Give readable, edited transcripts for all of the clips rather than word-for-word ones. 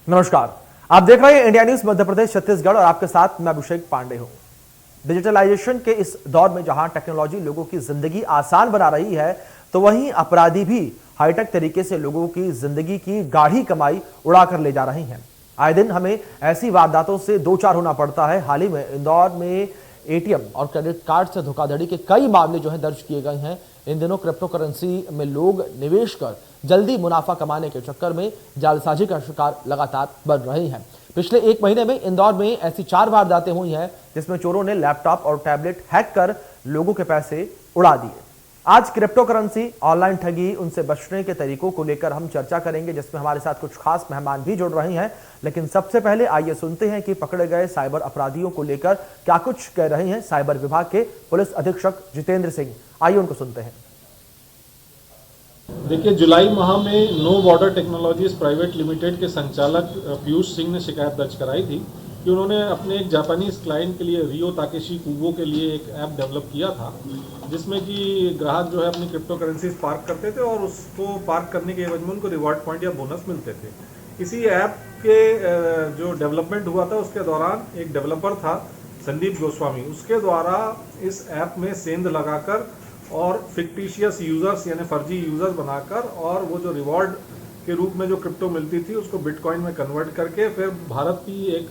नमस्कार, आप देख रहे हैं इंडिया न्यूज मध्य प्रदेश छत्तीसगढ़ और आपके साथ मैं अभिषेक पांडे हूं। डिजिटलाइजेशन के इस दौर में जहां टेक्नोलॉजी लोगों की जिंदगी आसान बना रही है, तो वहीं अपराधी भी हाईटेक तरीके से लोगों की जिंदगी की गाढ़ी कमाई उड़ाकर ले जा रहे हैं। आए दिन हमें ऐसी वारदातों से दो चार होना पड़ता है। हाल ही में इंदौर में एटीएम और क्रेडिट कार्ड से धोखाधड़ी के कई मामले दर्ज किए गए हैं। इन दिनों क्रिप्टो करेंसी में लोग निवेश कर जल्दी मुनाफा कमाने के चक्कर में जालसाजी का शिकार लगातार बन रहे हैं। पिछले एक महीने में इंदौर में ऐसी 4 वारदातें हुई हैं जिसमें चोरों ने लैपटॉप और टैबलेट हैक कर लोगों के पैसे उड़ा दिए। आज क्रिप्टो करेंसी, ऑनलाइन ठगी, उनसे बचने के तरीकों को लेकर हम चर्चा करेंगे, जिसमें हमारे साथ कुछ खास मेहमान भी जुड़ रहे हैं। लेकिन सबसे पहले आइए सुनते हैं कि पकड़े गए साइबर अपराधियों को लेकर क्या कुछ कह रहे हैं साइबर विभाग के पुलिस अधीक्षक जितेंद्र सिंह। आइए उनको सुनते हैं। देखिए, जुलाई माह में No Border Technologies private limited के संचालक पीयूष सिंह ने शिकायत दर्ज कराई थी कि उन्होंने अपने एक जापानीज क्लाइंट के लिए रियो ताकेशी कुबो के लिए एक ऐप डेवलप किया था, जिसमें कि ग्राहक जो है अपनी क्रिप्टो करेंसीज पार्क करते थे और उसको पार्क करने के एवज में उनको रिवॉर्ड पॉइंट या बोनस मिलते थे। इसी ऐप के जो डेवलपमेंट हुआ था उसके दौरान एक डेवलपर था संदीप गोस्वामी, उसके द्वारा इस ऐप में सेंध लगाकर और फिक्टिशियस यूजर्स यानी फर्जी यूजर्स बनाकर और वो जो रिवॉर्ड के रूप में जो क्रिप्टो मिलती थी उसको बिटकॉइन में कन्वर्ट करके फिर भारत की एक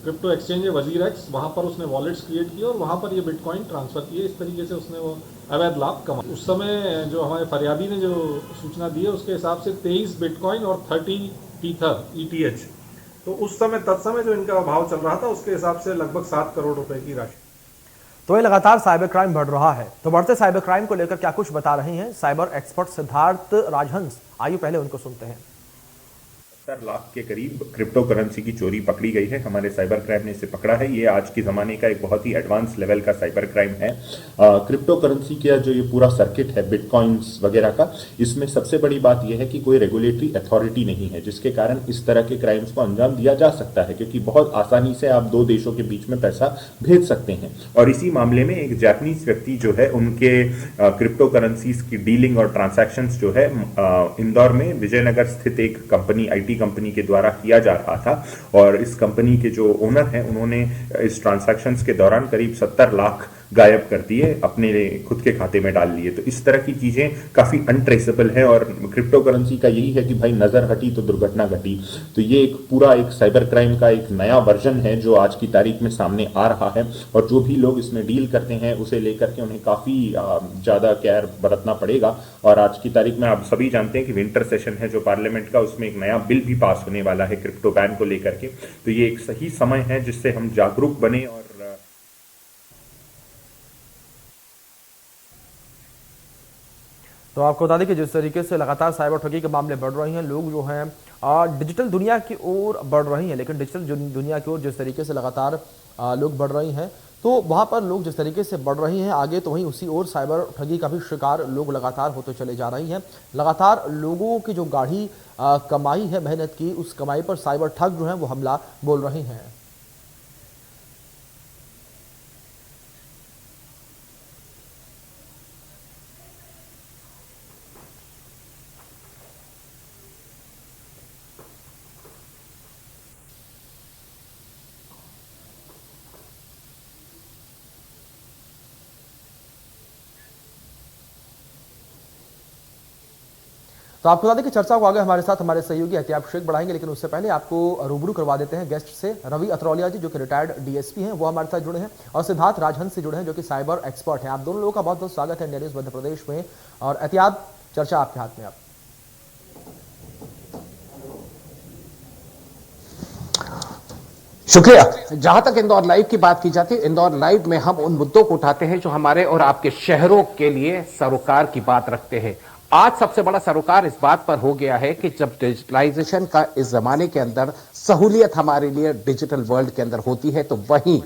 क्रिप्टो एक्सचेंज है वजीरेक्स, वहाँ पर उसने वॉलेट्स क्रिएट किए और वहाँ पर ये बिटकॉइन ट्रांसफर किए। इस तरीके से उसने वो अवैध लाभ कमाया। उस समय जो हमारे फरियादी ने जो सूचना दी है उसके हिसाब से 23 बिटकॉइन और 30 ईथर ETH, तो उस समय तत्समय जो इनका भाव चल रहा था उसके हिसाब से लगभग 7 करोड़ रुपए की राशि। तो ये लगातार साइबर क्राइम बढ़ रहा है, तो बढ़ते साइबर क्राइम को लेकर क्या कुछ बता रहे हैं साइबर एक्सपर्ट सिद्धार्थ राजहंस। आइए पहले उनको सुनते हैं। 70 लाख के करीब क्रिप्टो करेंसी की चोरी पकड़ी गई है। हमारे साइबर क्राइम ने इसे पकड़ा है। ये आज के ज़माने का एक बहुत ही एडवांस लेवल का साइबर क्राइम है। क्रिप्टो करेंसी का जो ये पूरा सर्किट है बिटकॉइंस वगैरह का, इसमें सबसे बड़ी बात यह है कि कोई रेगुलेटरी अथॉरिटी नहीं है, जिसके कारण इस तरह के क्राइम्स को अंजाम दिया जा सकता है, क्योंकि बहुत आसानी से आप 2 देशों के बीच में पैसा भेज सकते हैं। और इसी मामले में एक जापानीज व्यक्ति जो है, उनके क्रिप्टो करेंसीज की डीलिंग और ट्रांसैक्शंस जो है इंदौर में विजयनगर स्थित एक कंपनी कंपनी के द्वारा किया जा रहा था। और इस कंपनी के जो ओनर हैं उन्होंने इस ट्रांसैक्शंस के दौरान करीब 70 लाख गायब कर दिए, अपने खुद के खाते में डाल लिए। तो इस तरह की चीजें काफी अनट्रेसेबल है और क्रिप्टो करेंसी का यही है कि भाई नजर हटी तो दुर्घटना घटी। तो ये एक पूरा एक साइबर क्राइम का एक नया वर्जन है जो आज की तारीख में सामने आ रहा है और जो भी लोग इसमें डील करते हैं उसे लेकर के उन्हें काफी ज्यादा केयर बरतना पड़ेगा। और आज की तारीख में आप सभी जानते हैं कि विंटर सेशन है जो पार्लियामेंट का, उसमें एक नया बिल भी पास होने वाला है क्रिप्टो बैन को लेकर के। तो ये एक सही समय है जिससे हम जागरूक बने। और तो आपको बता दें कि जिस तरीके से लगातार साइबर ठगी के मामले बढ़ रहे हैं, लोग जो हैं डिजिटल दुनिया की ओर बढ़ रही हैं, लेकिन डिजिटल दुनिया की ओर जिस तरीके से लगातार लोग बढ़ रहे हैं, तो वहाँ पर लोग जिस तरीके से बढ़ रहे हैं आगे, तो वहीं उसी ओर साइबर ठगी का भी शिकार लोग लगातार होते चले जा रही हैं। लगातार लोगों की जो गाढ़ी कमाई है, मेहनत की, उस कमाई पर साइबर ठग जो है वो हमला बोल रहे हैं। तो आपको बता दें कि चर्चा को आगे हमारे साथ हमारे सहयोगी एहतियाब शेख बढ़ाएंगे, लेकिन उससे पहले आपको रूबरू करवा देते हैं गेस्ट से। रवि अतरौलिया जी जो कि रिटायर्ड DSP हैं, वो हमारे साथ जुड़े हैं, और सिद्धार्थ राजहंस से जुड़े हैं जो कि साइबर एक्सपर्ट हैं। आप दोनों लोगों का बहुत बहुत स्वागत है इंडिया न्यूज मध्य प्रदेश में। और एहतियाब, चर्चा आपके हाथ में। आप शुक्रिया। जहां तक इंदौर लाइव की बात की जाती है, इंदौर लाइव में हम उन मुद्दों को उठाते हैं जो हमारे और आपके शहरों के लिए सरोकार की बात रखते हैं। आज सबसे बड़ा सरोकार इस बात पर हो गया है कि जब डिजिटलाइजेशन का इस जमाने के अंदर सहूलियत हमारे लिए डिजिटल वर्ल्ड के अंदर होती है, तो वहीं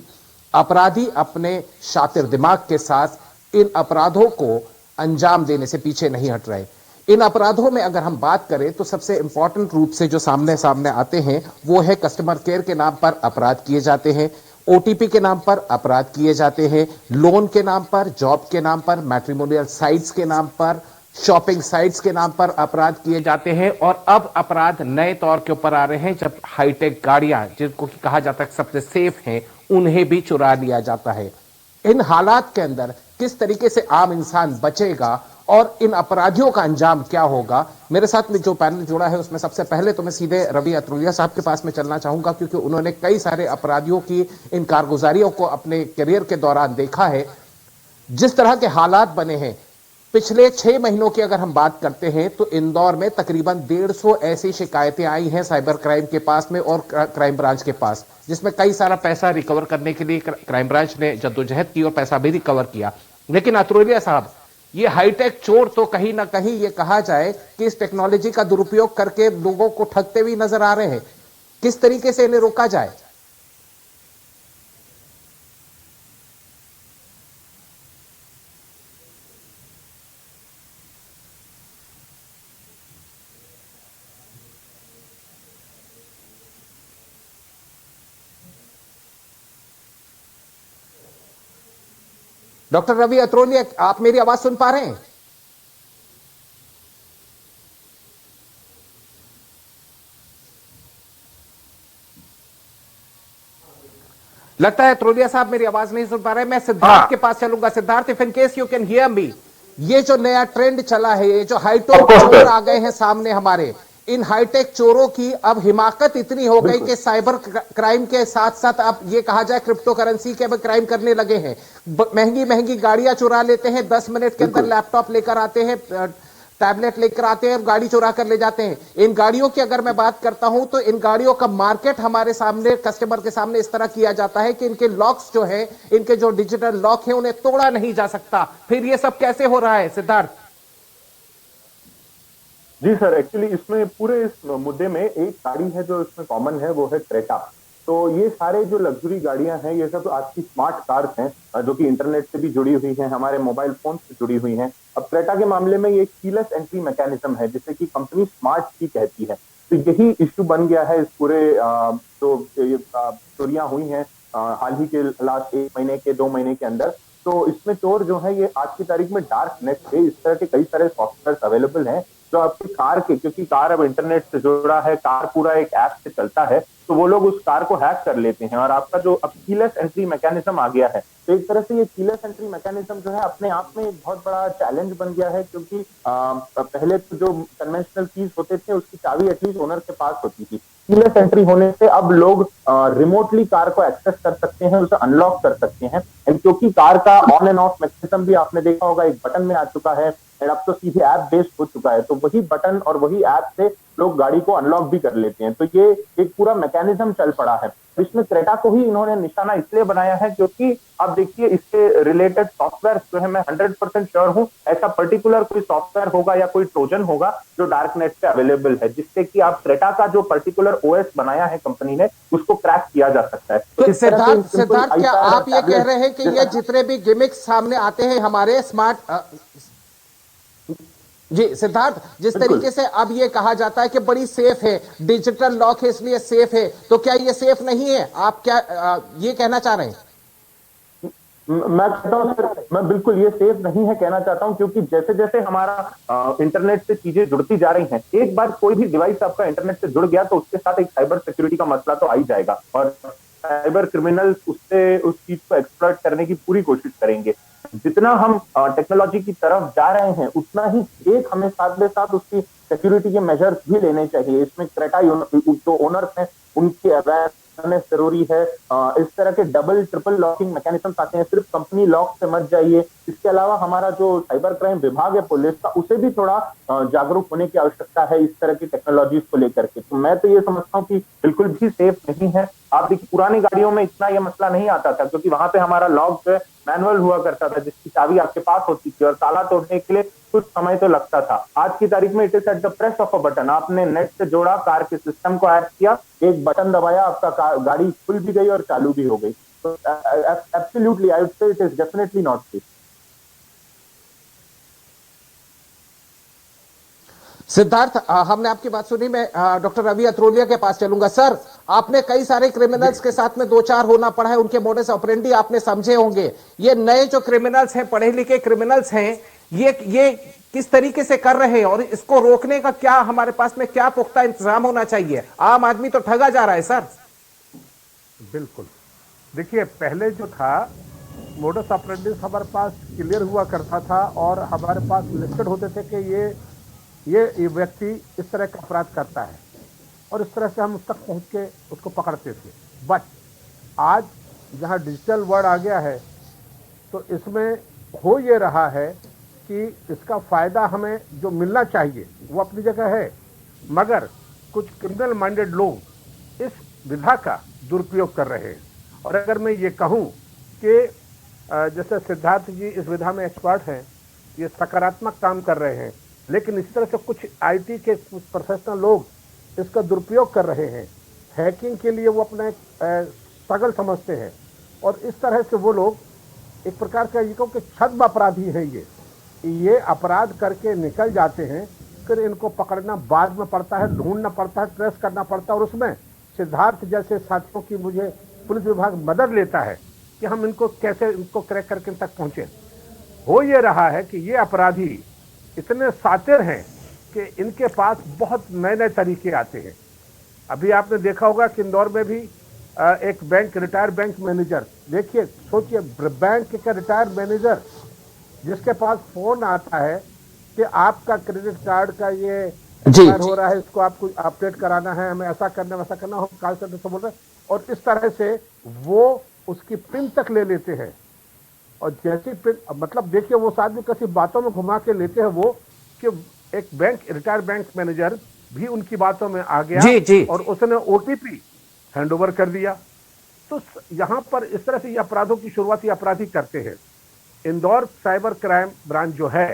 अपराधी अपने शातिर दिमाग के साथ इन अपराधों को अंजाम देने से पीछे नहीं हट रहे। इन अपराधों में अगर हम बात करें तो सबसे इंपॉर्टेंट रूप से जो सामने आते हैं वो है कस्टमर केयर के नाम पर अपराध किए जाते हैं, OTP के नाम पर अपराध किए जाते हैं, लोन के नाम पर, जॉब के नाम पर, मैट्रिमोनियल साइट्स के नाम पर, शॉपिंग साइट्स के नाम पर अपराध किए जाते हैं और अब अपराध नए तौर के ऊपर आ रहे हैं जब हाईटेक गाड़ियां जिनको कि कहा जाता है सबसे सेफ हैं उन्हें भी चुरा लिया जाता है। इन हालात के अंदर किस तरीके से आम इंसान बचेगा और इन अपराधियों का अंजाम क्या होगा। मेरे साथ में जो पैनल जुड़ा है उसमें सबसे पहले तो मैं सीधे रवि अत्रोलिया साहब के पास में चलना चाहूंगा, क्योंकि उन्होंने कई सारे अपराधियों की इन कारगुजारियों को अपने करियर के दौरान देखा है। जिस तरह के हालात बने हैं पिछले 6 महीनों की अगर हम बात करते हैं तो इंदौर में तकरीबन 150 ऐसी शिकायतें आई हैं साइबर क्राइम के पास में और क्राइम ब्रांच के पास, जिसमें कई सारा पैसा रिकवर करने के लिए क्राइम ब्रांच ने जद्दोजहद की और पैसा भी रिकवर किया। लेकिन अत्रोलिया साहब, ये हाईटेक चोर तो कहीं ना कहीं ये कहा जाए कि इस टेक्नोलॉजी का दुरुपयोग करके लोगों को ठगते हुए नजर आ रहे हैं। किस तरीके से इन्हें रोका जाए? डॉक्टर रवि अत्रोलिया, आप मेरी आवाज सुन पा रहे हैं? लगता है अत्रोलिया साहब मेरी आवाज नहीं सुन पा रहे हैं। मैं सिद्धार्थ के पास चलूंगा। Siddharth, if in case you can hear me, ये जो नया ट्रेंड चला है, ये जो हाईटेक चोर आ गए हैं सामने हमारे, इन हाईटेक चोरों की अब हिमाकत इतनी हो गई कि साइबर क्राइम के साथ साथ अब ये कहा जाए क्रिप्टो करेंसी के भी क्राइम करने लगे हैं। महंगी महंगी गाड़ियां चुरा लेते हैं, 10 मिनट के अंदर लैपटॉप लेकर आते हैं, टैबलेट लेकर आते हैं और गाड़ी चुरा कर ले जाते हैं। इन गाड़ियों की अगर मैं बात करता हूं तो इन गाड़ियों का मार्केट हमारे सामने, कस्टमर के सामने इस तरह किया जाता है कि इनके लॉक्स जो है, इनके जो डिजिटल लॉक है उन्हें तोड़ा नहीं जा सकता। फिर ये सब कैसे हो रहा है सिद्धार्थ? जी सर, एक्चुअली इसमें पूरे इस मुद्दे में एक गाड़ी है जो इसमें कॉमन है, वो है क्रेटा। तो ये सारे जो लग्जरी गाड़ियां हैं, ये सब आज की स्मार्ट कार्स हैं जो कि इंटरनेट से भी जुड़ी हुई हैं, हमारे मोबाइल फोन से जुड़ी हुई हैं। अब क्रेटा के मामले में ये कीलेस एंट्री मैकेनिज्म है जिसे कि कंपनी स्मार्ट की कहती है। तो यही इश्यू बन गया है इस पूरे जो चोरियां हुई हैं हाल ही के लास्ट 1 महीने के 2 महीने के अंदर। तो इसमें चोर जो है ये आज की तारीख में डार्क नेट पे इस तरह के कई सारे सॉफ्टवेयर अवेलेबल हैं जो आपकी कार के, क्योंकि कार अब इंटरनेट से जुड़ा है, कार पूरा एक ऐप से चलता है, तो वो लोग उस कार को हैक कर लेते हैं और आपका जो अब कीलेस एंट्री मैकेनिज्म आ गया है, तो एक तरह से ये कीलेस एंट्री मैकेनिज्म जो है अपने आप में एक बहुत बड़ा चैलेंज बन गया है। क्योंकि पहले तो जो कन्वेंशनल कीज होते थे उसकी चाबी एटलीस्ट ओनर के पास होती थी। कीलेस एंट्री होने से अब लोग रिमोटली कार को एक्सेस कर सकते हैं, उसे अनलॉक कर सकते हैं। एंड क्योंकि कार का ऑन एंड ऑफ मैकेनिज्म भी आपने देखा होगा एक बटन में आ चुका है, एंड अब तो सीधे ऐप बेस्ड हो चुका है, तो वही बटन और वही ऐप से लोग गाड़ी को अनलॉक भी कर लेते हैं। तो ये एक पूरा मैकेनिज्म चल पड़ा है। इसमें क्रेटा को ही इन्होंने निशाना इसलिए बनाया है क्योंकि आप देखिए इसके रिलेटेड सॉफ्टवेयर जो है, मैं 100% श्योर हूं ऐसा पर्टिकुलर कोई सॉफ्टवेयर होगा या कोई ट्रोजन होगा जो डार्क नेट पे अवेलेबल है, जिससे कि आप क्रेटा का जो पर्टिकुलर ओएस बनाया है कंपनी ने उसको क्रैक किया जा सकता है। तो सिद्धार्थ, क्या आप ये कह रहे हैं कि ये जितने भी गिमिक्स सामने आते हैं हमारे स्मार्ट जी सिद्धार्थ, जिस तरीके से अब ये कहा जाता है कि बड़ी सेफ है, डिजिटल लॉक है इसलिए सेफ है, तो क्या ये सेफ नहीं है? आप क्या ये कहना चाह रहे हैं? मैं कहता हूं सर, मैं बिल्कुल ये सेफ नहीं है कहना चाहता हूं, क्योंकि जैसे जैसे हमारा इंटरनेट से चीजें जुड़ती जा रही हैं, एक बार कोई भी डिवाइस आपका इंटरनेट से जुड़ गया तो उसके साथ एक साइबर सिक्योरिटी का मसला तो आ ही जाएगा और साइबर क्रिमिनल्स उससे उस चीज को एक्सप्लॉइट करने की पूरी कोशिश करेंगे। जितना हम टेक्नोलॉजी की तरफ जा रहे हैं उतना ही एक हमें साथ में साथ उसकी सिक्योरिटी के मेजर्स भी लेने चाहिए। इसमें क्रेटा जो ओनर्स हैं उनकी अवेयरनेस जरूरी है। इस तरह के डबल ट्रिपल लॉकिंग मैकेनिज्म आते हैं, सिर्फ कंपनी लॉक से मत जाइए। इसके अलावा हमारा जो साइबर क्राइम विभाग है पुलिस का, उसे भी थोड़ा जागरूक होने की आवश्यकता है इस तरह की टेक्नोलॉजीज को लेकर के। तो मैं तो ये समझता हूँ कि बिल्कुल भी सेफ नहीं है। आप देखिए पुरानी गाड़ियों में इतना ये मसला नहीं आता था क्योंकि वहां पे हमारा लॉक जो है मैनुअल हुआ करता था, जिसकी चाबी आपके पास होती थी और ताला तोड़ने के लिए कुछ समय तो लगता था। आज की तारीख में it is at the press of a button. आपने नेट से जोड़ा, कार के सिस्टम को ऐड किया, एक बटन दबाया, आपका गाड़ी खुल भी गई और चालू भी हो गई। तो absolutely I would say it is definitely not safe. Siddharth, हमने आपकी बात सुनी। मैं डॉक्टर रवि अत्रोलिया के पास चलूंगा। सर, आपने कई सारे क्रिमिनल्स के साथ में दो चार होना पड़ा है, उनके मोडस ऑपरेंडी आपने समझे होंगे। ये नए जो क्रिमिनल्स हैं, पढ़े लिखे क्रिमिनल्स हैं, ये किस तरीके से कर रहे हैं और इसको रोकने का क्या हमारे पास में क्या पुख्ता इंतजाम होना चाहिए? आम आदमी तो ठगा जा रहा है सर। बिल्कुल, देखिए पहले जो था मोडस ऑपरेंडी हमारे पास क्लियर हुआ करता था और हमारे पास लिस्टेड होते थे कि ये व्यक्ति इस तरह का अपराध करता है और इस तरह से हम उस तक पहुंच के उसको पकड़ते थे। बट आज जहां डिजिटल वर्ल्ड आ गया है तो इसमें हो ये रहा है कि इसका फायदा हमें जो मिलना चाहिए वो अपनी जगह है, मगर कुछ क्रिमिनल माइंडेड लोग इस विधा का दुरुपयोग कर रहे हैं। और अगर मैं ये कहूँ कि जैसे सिद्धार्थ जी इस विधा में एक्सपर्ट हैं, ये सकारात्मक काम कर रहे हैं, लेकिन इस तरह से कुछ आईटी के कुछ प्रोफेशनल लोग इसका दुरुपयोग कर रहे हैं। हैकिंग के लिए वो अपने सगल समझते हैं और इस तरह से वो लोग एक प्रकार का ये कहूँ कि छद्म अपराधी हैं। ये अपराध करके निकल जाते हैं, फिर इनको पकड़ना बाद में पड़ता है, ढूंढना पड़ता है, ट्रेस करना पड़ता है और उसमें सिद्धार्थ जैसे साथियों की मुझे पुलिस विभाग मदद लेता है कि हम इनको कैसे इनको क्रैक करके तक पहुंचे। हो ये रहा है कि ये अपराधी इतने शातिर हैं कि इनके पास बहुत नए नए तरीके आते हैं। अभी आपने देखा होगा कि इंदौर में भी एक बैंक रिटायर्ड बैंक मैनेजर, देखिए सोचिए बैंक का रिटायर्ड मैनेजर जिसके पास फोन आता है कि आपका क्रेडिट कार्ड का ये एक्सपायर हो रहा है, इसको आपको अपडेट कराना है, हमें ऐसा करना वैसा करना, हम कॉल सेंटर से बोल रहे हैं और इस तरह से वो उसकी पिन तक ले लेते हैं। और जैसी पिन मतलब देखिए वो आदमी किसी बातों में घुमा के लेते हैं वो कि एक रिटायर्ड बैंक मैनेजर भी उनकी बातों में आ गया और उसने ओटीपी हैंडओवर कर दिया। तो यहाँ पर इस तरह से ये अपराधों की शुरुआत ये अपराधी करते हैं। इंदौर साइबर क्राइम ब्रांच जो है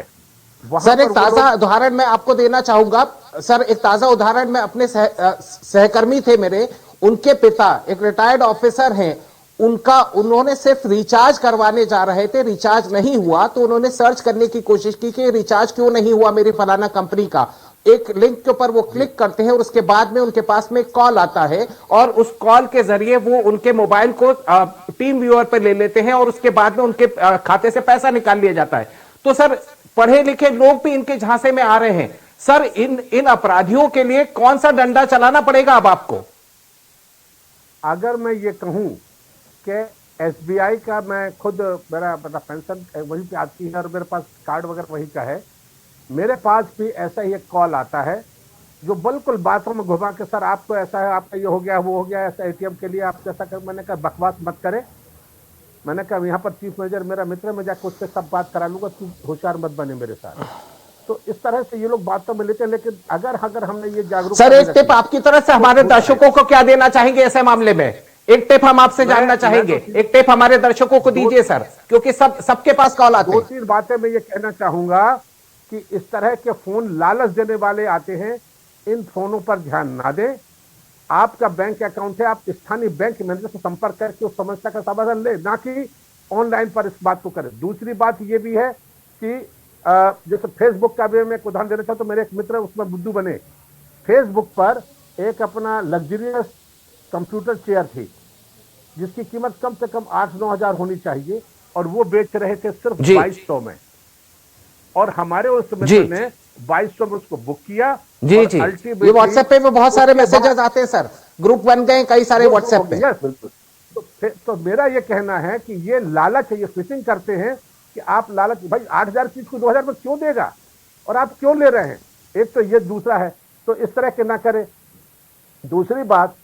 सर, एक ताजा उदाहरण मैं आपको देना चाहूंगा सर। एक ताजा उदाहरण में अपने सहकर्मी थे मेरे, उनके पिता एक रिटायर्ड ऑफिसर हैं, उन्होंने सिर्फ रिचार्ज करवाने जा रहे थे, रिचार्ज नहीं हुआ तो उन्होंने सर्च करने की कोशिश की कि रिचार्ज क्यों नहीं हुआ मेरी फलाना कंपनी का। एक लिंक के ऊपर वो क्लिक करते हैं और उसके बाद में उनके पास में एक कॉल आता है और उस कॉल के जरिए वो उनके मोबाइल को टीम व्यूअर पर ले लेते हैं और उसके बाद में उनके खाते से पैसा निकाल लिया जाता है। तो सर पढ़े लिखे लोग भी इनके झांसे में आ रहे हैं। सर इन अपराधियों के लिए कौन सा डंडा चलाना पड़ेगा अब आपको? अगर मैं ये कहूं कि एसबीआई का, मैं खुद मेरा पेंशन वहीं पे आती है और मेरे पास कार्ड वगैरह वहीं का है, मेरे पास भी ऐसा ही एक कॉल आता है जो बिल्कुल बातों में घुमा के सर आपको ऐसा है, आपका ये हो गया वो हो गया, ऐसा एटीएम के लिए आप कैसा कर। मैंने कहा बकवास मत करे, मैंने कहा यहाँ पर चीफ मैनेजर मेरा मित्र, मैं जाकर उससे सब बात करा लूंगा, तू होशियार मत बने मेरे साथ। तो इस तरह से ये लोग बातों में लेते हैं। लेकिन अगर हमने ये जागरूक सर, एक टिप आपकी तरफ से हमारे दर्शकों को क्या देना चाहेंगे ऐसे मामले में? एक टिप हम आपसे जानना चाहेंगे, एक टिप हमारे दर्शकों को दीजिए सर, क्योंकि सबके पास कॉल आते हैं। 2-3 बातें मैं ये कहना चाहूंगा कि इस तरह के फोन लालच देने वाले आते हैं, इन फोनों पर ध्यान ना दें। आपका बैंक अकाउंट है, आप स्थानीय बैंक मैनेजर से संपर्क करके उस समस्या का समाधान ले, ना कि ऑनलाइन पर इस बात को करें। दूसरी बात ये भी है कि जैसे फेसबुक का भी मैं एक उदाहरण देना चाहता हूं, मेरे एक मित्र उसमें बुद्धू बने। फेसबुक पर एक अपना लग्जरियस कंप्यूटर चेयर थी जिसकी कीमत कम से कम 8-9 हजार होनी चाहिए और वो बेच रहे थे सिर्फ 2200 में, और हमारे उस मित्र ने 2200 में उसको बुक किया। जी, ये व्हाट्सएप पे बहुत सारे मैसेजेस आते हैं सर, ग्रुप बन गए कई सारे व्हाट्सएप पे। यस बिल्कुल। तो मेरा ये कहना है कि ये लालच है, ये फिशिंग करते हैं कि आप लालच, भाई 8000 चीज को 2000 में क्यों देगा और आप क्यों ले रहे हैं? एक तो ये, दूसरा है तो इस तरह के ना करें। दूसरी बात,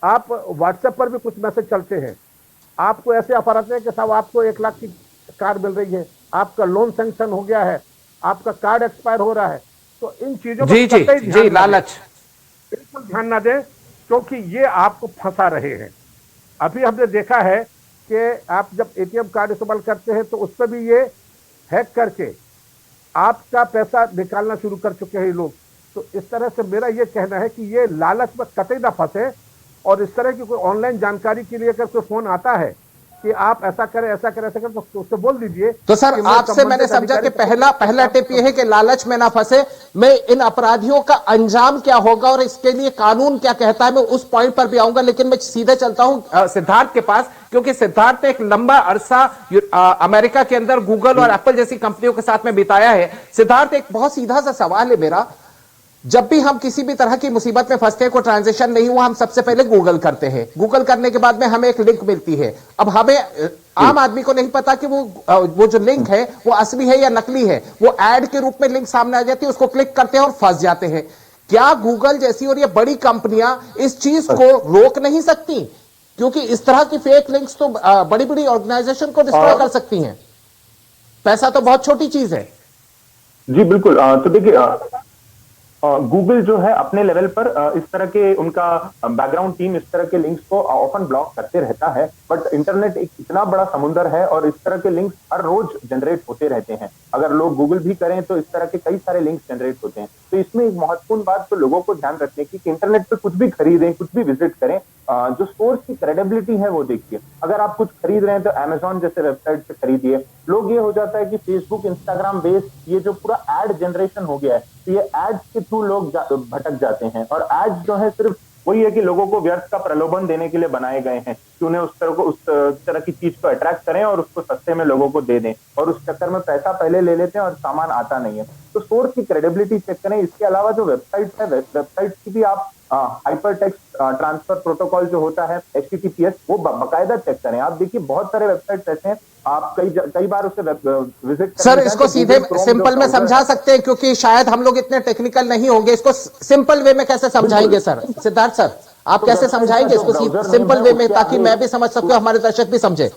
आप व्हाट्सएप पर भी कुछ मैसेज चलते हैं, आपको ऐसे ऑफर आते हैं कि साहब आपको 1 लाख की कार मिल रही है, आपका लोन सैंक्शन हो गया है, आपका कार्ड एक्सपायर हो रहा है। तो इन चीजों जी लालच बिल्कुल ध्यान ना दें, क्योंकि ये आपको फंसा रहे हैं। अभी हमने देखा है कि आप जब एटीएम कार्ड इस्तेमाल करते हैं तो उस पर भी ये हैक करके आपका पैसा निकालना शुरू कर चुके हैं लोग। तो इस तरह से मेरा ये कहना है कि ये लालच में कतई ना फंसे, और इस तरह की कोई ऑनलाइन जानकारी के लिए अगर कोई फोन आता है कि आप ऐसा करें ऐसा करें ऐसा करें, तो उससे बोल दीजिए। तो सर कि मैं आपसे मैंने संबंधित समझा कि अधिकारी पहला टिप यह है कि लालच में ना फंसे। मैं इन अपराधियों का अंजाम क्या होगा और इसके लिए कानून क्या कहता है मैं उस पॉइंट पर भी आऊंगा, लेकिन मैं सीधे चलता हूं सिद्धार्थ के पास, क्योंकि सिद्धार्थ ने एक लंबा अरसा अमेरिका के अंदर गूगल और एप्पल जैसी कंपनियों के साथ में बिताया है। सिद्धार्थ, एक बहुत सीधा सा सवाल है मेरा, जब भी हम किसी भी तरह की मुसीबत में फंसते हैं, कोई ट्रांजेक्शन नहीं हुआ, हम सबसे पहले गूगल करते हैं। गूगल करने के बाद में हमें एक लिंक मिलती है। अब हमें आम आदमी को नहीं पता कि वो जो लिंक है वो असली है या नकली है। वो एड के रूप में लिंक सामने आ जाती है, उसको क्लिक करते हैं और फंस जाते हैं। क्या गूगल जैसी और ये बड़ी कंपनियां इस चीज को रोक नहीं सकती? क्योंकि इस तरह की फेक लिंक्स तो बड़ी बड़ी ऑर्गेनाइजेशन को डिस्ट्रॉय कर सकती हैं। पैसा तो बहुत छोटी चीज है। जी बिल्कुल। तो देखिए, गूगल जो है अपने लेवल पर इस तरह के उनका बैकग्राउंड टीम इस तरह के लिंक्स को ऑफन ब्लॉक करते रहता है, बट इंटरनेट एक इतना बड़ा समुंदर है और इस तरह के लिंक्स हर रोज जनरेट होते रहते हैं। अगर लोग गूगल भी करें तो इस तरह के कई सारे लिंक्स जनरेट होते हैं। तो इसमें एक महत्वपूर्ण बात तो लोगों को ध्यान रखने की कि इंटरनेट पे कुछ भी खरीदें, कुछ भी विजिट करें, जो सोर्स की क्रेडिबिलिटी है वो देखिए। अगर आप कुछ खरीद रहे हैं तो अमेजॉन जैसे वेबसाइट से खरीदिए। लोग ये हो जाता है कि फेसबुक, इंस्टाग्राम बेस्ड ये जो पूरा एड जनरेशन हो गया है, तो ये एड्स के थ्रू लोग भटक जाते हैं। और एड्स जो है सिर्फ वही है कि लोगों को व्यर्थ का प्रलोभन देने के लिए बनाए गए हैं कि उन्हें उस तरह की चीज को अट्रैक्ट करें और उसको सस्ते में लोगों को दे दें, और उस चक्कर में पैसा पहले ले लेते हैं और सामान आता नहीं है। तो सोर्स की क्रेडिबिलिटी चेक करें। इसके अलावा जो वेबसाइट है, वेबसाइट की भी आप हाइपर टेक्स्ट ट्रांसफर प्रोटोकॉल जो होता है HTTPS, वो बाकायदा चेक करें। आप देखिए बहुत सारे वेबसाइट ऐसे हैं, आप कई बार उसे विजिट सर इसको सीधे सिंपल में समझा सकते हैं, क्योंकि शायद हम लोग इतने टेक्निकल नहीं होंगे। इसको सिंपल वे में कैसे समझाएंगे सर? सिद्धार्थ सर, आप कैसे समझाएंगे इसको सिंपल वे में, ताकि मैं भी समझ सकूं, हमारे दर्शक भी समझे।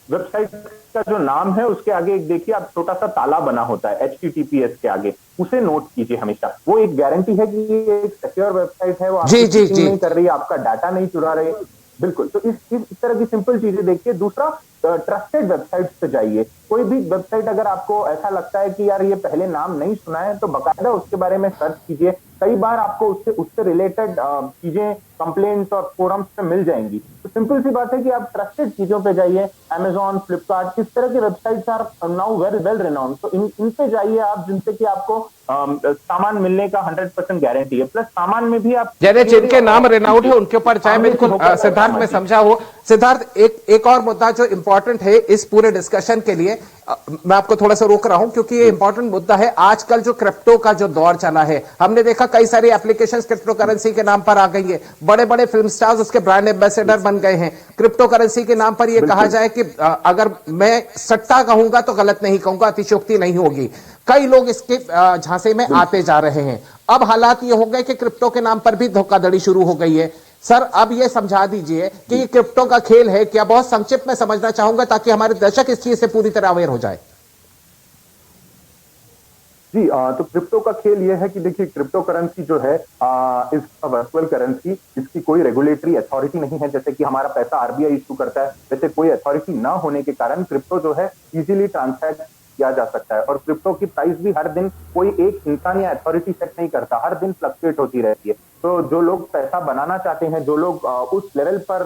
वेबसाइट का जो नाम है उसके आगे एक देखिए आप छोटा सा ताला बना होता है HTTPS के आगे, उसे नोट कीजिए हमेशा। वो एक गारंटी है कि ये एक सिक्योर वेबसाइट है, वो आपकी चीटिंग नहीं कर रही है, आपका डाटा नहीं चुरा रही। बिल्कुल। तो इस तरह की सिंपल चीजें देखिए। दूसरा, ट्रस्टेड वेबसाइट पे जाइए। कोई भी वेबसाइट अगर आपको ऐसा लगता है कि यार ये पहले नाम नहीं सुना है, तो बाकायदा उसके बारे में सर्च कीजिए। कई बार आपको उससे रिलेटेड चीजें कंप्लेंट्स और फोरम्स पे मिल जाएंगी। तो सिंपल सी बात है कि आप ट्रस्टेड चीजों पे जाइए। अमेजॉन, फ्लिपकार्ट, इस तरह की websites are now well renowned. तो इन पे जाइए आप, जिनसे कि आपको सामान मिलने का 100% गारंटी है। प्लस सामान में भी आप जिनके नाम रेनाउड है उनके ऊपर चाहे बिल्कुल सिद्धार्थ में समझा हो। सिद्धार्थ, एक और मुद्दा जो इंपॉर्टेंट है इस पूरे डिस्कशन के लिए, मैं आपको थोड़ा सा रोक रहा हूं क्योंकि ये इंपॉर्टेंट मुद्दा है। आजकल जो क्रिप्टो का जो दौर चला है, हमने देखा कई सारी एप्लीकेशंस क्रिप्टो करेंसी के नाम पर आ गई है। बड़े बड़े फिल्म स्टार्स उसके ब्रांड एम्बेसडर बन गए हैं। क्रिप्टो करेंसी के नाम पर यह कहा जाए कि अगर मैं सट्टा कहूंगा तो गलत नहीं कहूंगा, अतिशयोक्ति नहीं होगी। कई लोग इसके झांसे में आते जा रहे हैं। अब हालात ये हो गए कि क्रिप्टो के नाम पर भी धोखाधड़ी शुरू हो गई है। सर अब ये समझा दीजिए कि ये क्रिप्टो का खेल है क्या? बहुत संक्षिप्त में समझना चाहूंगा ताकि हमारे दर्शक इस चीज से पूरी तरह अवेयर हो जाए। जी, तो क्रिप्टो का खेल यह है कि देखिए क्रिप्टो करेंसी जो है इस वर्चुअल करेंसी, इसकी कोई रेगुलेटरी अथॉरिटी नहीं है। जैसे कि हमारा पैसा RBI इशू करता है, वैसे कोई अथॉरिटी ना होने के कारण क्रिप्टो जो है इजीली ट्रांसैक्ट किया जा सकता है। और क्रिप्टो की प्राइस भी हर दिन कोई एक इंसान या अथॉरिटी सेट नहीं करता, हर दिन फ्लक्चुएट होती रहती है। तो जो लोग पैसा बनाना चाहते हैं, जो लोग उस लेवल पर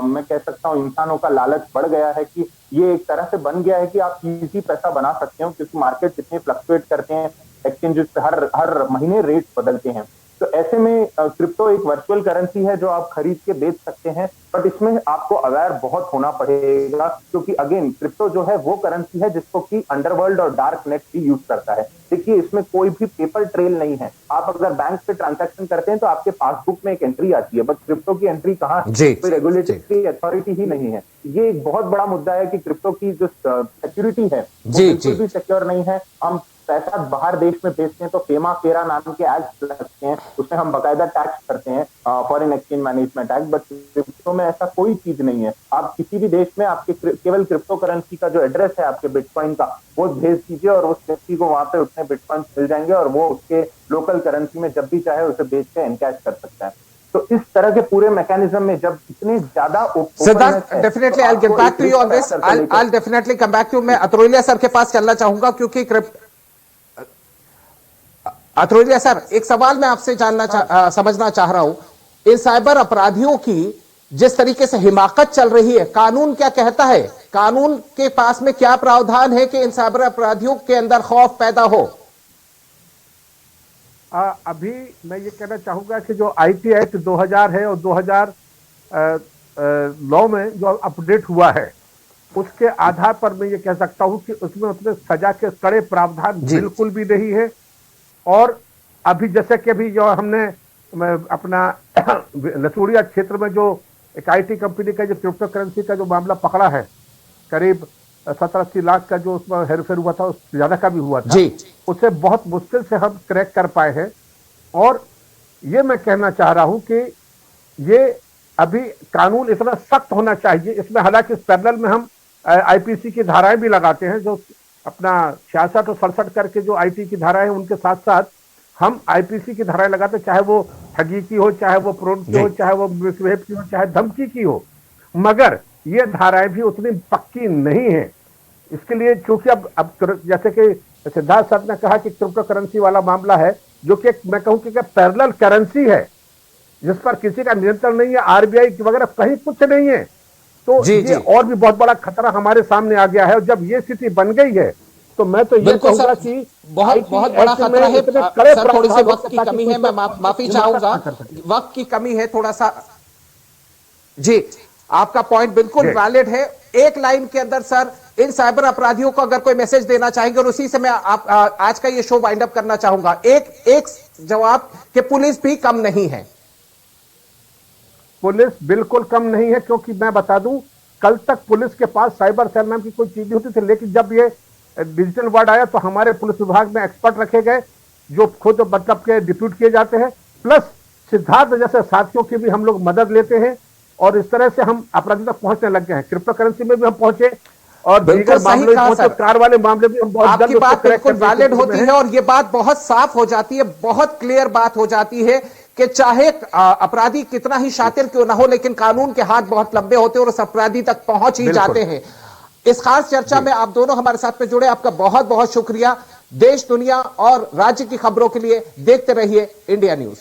मैं कह सकता हूँ इंसानों का लालच बढ़ गया है कि ये एक तरह से बन गया है कि आप इजी पैसा बना सकते हो, क्योंकि मार्केट इतने फ्लक्चुएट करते हैं, एक्सचेंजेस पे हर महीने रेट बदलते हैं। तो ऐसे में क्रिप्टो एक वर्चुअल करेंसी है जो आप खरीद के बेच सकते हैं, बट इसमें आपको अवेयर बहुत होना पड़ेगा, क्योंकि अगेन क्रिप्टो जो है वो करेंसी है जिसको कि अंडरवर्ल्ड और डार्क नेट भी यूज करता है। देखिए इसमें कोई भी पेपर ट्रेल नहीं है। आप अगर बैंक से ट्रांजैक्शन करते हैं तो आपके पासबुक में एक एंट्री आती है, बट क्रिप्टो की एंट्री कहाँ है? कोई रेगुलेटरी अथॉरिटी ही नहीं है। ये एक बहुत बड़ा मुद्दा है कि क्रिप्टो की जो सिक्योरिटी है वो बिल्कुल भी सिक्योर नहीं है। हम पैसा बाहर देश में भेजते हैं तो फेमा फेरा नाम के एक्ट लगते हैं, उसमें हम बकायदा टैक्स करते हैं, foreign exchange management act. But crypto में ऐसा कोई चीज नहीं है। आप किसी भी देश में आपके केवल क्रिप्टो करेंसी का जो एड्रेस है आपके बिटकॉइन का, वो भेज दीजिए और उस व्यक्ति को वहां पे उतने बिटकॉइन मिल जाएंगे और वो उसके लोकल करेंसी में जब भी चाहे उसे बेच के एनकैश कर सकता है। तो इस तरह के पूरे मैकेनिज्म में जब इतने ज्यादा Siddharth, definitely I will get back to you on this. I will definitely come back to. मैं अतुलिया सर के पास चलना चाहूंगा क्योंकि अतुलिया सर, एक सवाल मैं आपसे समझना चाह रहा हूं। इन साइबर अपराधियों की जिस तरीके से हिमाकत चल रही है, कानून क्या कहता है? कानून के पास में क्या प्रावधान है कि इन साइबर अपराधियों के अंदर खौफ पैदा हो? अभी मैं ये कहना चाहूंगा कि जो आईटी एक्ट 2000 है और 2009 में जो अपडेट हुआ है, उसके आधार पर मैं ये कह सकता हूं कि उसमें उतने सजा के कड़े प्रावधान बिल्कुल भी नहीं है। और अभी जैसे कि अभी जो हमने अपना लसूड़िया क्षेत्र में जो एक आईटी कंपनी का जो क्रिप्टो करेंसी का जो मामला पकड़ा है, करीब 70-80 लाख का जो उसमें हेरफेर हुआ था, उससे ज्यादा का भी हुआ था, उसे बहुत मुश्किल से हम क्रैक कर पाए हैं। और ये मैं कहना चाह रहा हूं कि ये अभी कानून इतना सख्त होना चाहिए। इसमें हालांकि इस पैरेलल में हम आईपीसी की धाराएं भी लगाते हैं, जो अपना 66 और 67 करके जो आईटी की धाराएं हैं, उनके साथ साथ हम आईपीसी की धाराएं लगाते हैं, चाहे वो ठगी की हो, चाहे वो प्रोन की हो, चाहे वो मिसबिहेव की हो, चाहे धमकी की हो। मगर ये धाराएं भी उतनी पक्की नहीं है। इसके लिए चूंकि अब जैसे कि सिद्धार्थ सर ने कहा कि क्रिप्टो करेंसी वाला मामला है, जो कि मैं कहूं कि पैरेलल करेंसी है, जिस पर किसी का नियंत्रण नहीं है, आरबीआई वगैरह कहीं कुछ नहीं है, तो ये और भी बहुत बड़ा खतरा हमारे सामने आ गया है। और जब ये स्थिति बन गई है, तो मैं तो ये कहूंगा कि बहुत बड़ा खतरा है। सर, थोड़ी सी वक्त की कमी है, मैं माफी चाहूंगा, वक्त की कमी है थोड़ा सा। जी, आपका पॉइंट बिल्कुल वैलिड है। एक लाइन के अंदर सर, इन साइबर अपराधियों को अगर कोई मैसेज देना चाहेंगे, और उसी से मैं आज का ये शो वाइंड अप करना चाहूंगा। एक जवाब कि पुलिस भी कम नहीं है। पुलिस बिल्कुल कम नहीं है, क्योंकि मैं बता दूं, कल तक पुलिस के पास साइबर सेल नाम की कोई चीज नहीं होती थी, लेकिन जब ये डिजिटल वर्ल्ड आया तो हमारे पुलिस विभाग में एक्सपर्ट रखे गए, जो खुद मतलब के डिप्यूट किए जाते हैं, प्लस सिद्धार्थ जैसे साथियों की भी हम लोग मदद लेते हैं, और इस तरह से हम अपराधी तक पहुंचने लग गए हैं। क्रिप्टो करेंसी में भी हम पहुंचे, और दीगर मामले में पहुंचे, कार वाले मामले भी हम बहुत आपकी बात बिल्कुल वैलिड होती है, और ये बात बहुत साफ हो जाती है, बहुत क्लियर बात हो जाती है कि चाहे अपराधी कितना ही शातिर क्यों ना हो, लेकिन कानून के हाथ बहुत लंबे होते हैं और उस अपराधी तक पहुंच ही जाते हैं। इस खास चर्चा में आप दोनों हमारे साथ में जुड़े, आपका बहुत बहुत शुक्रिया। देश, दुनिया और राज्य की खबरों के लिए देखते रहिए इंडिया न्यूज।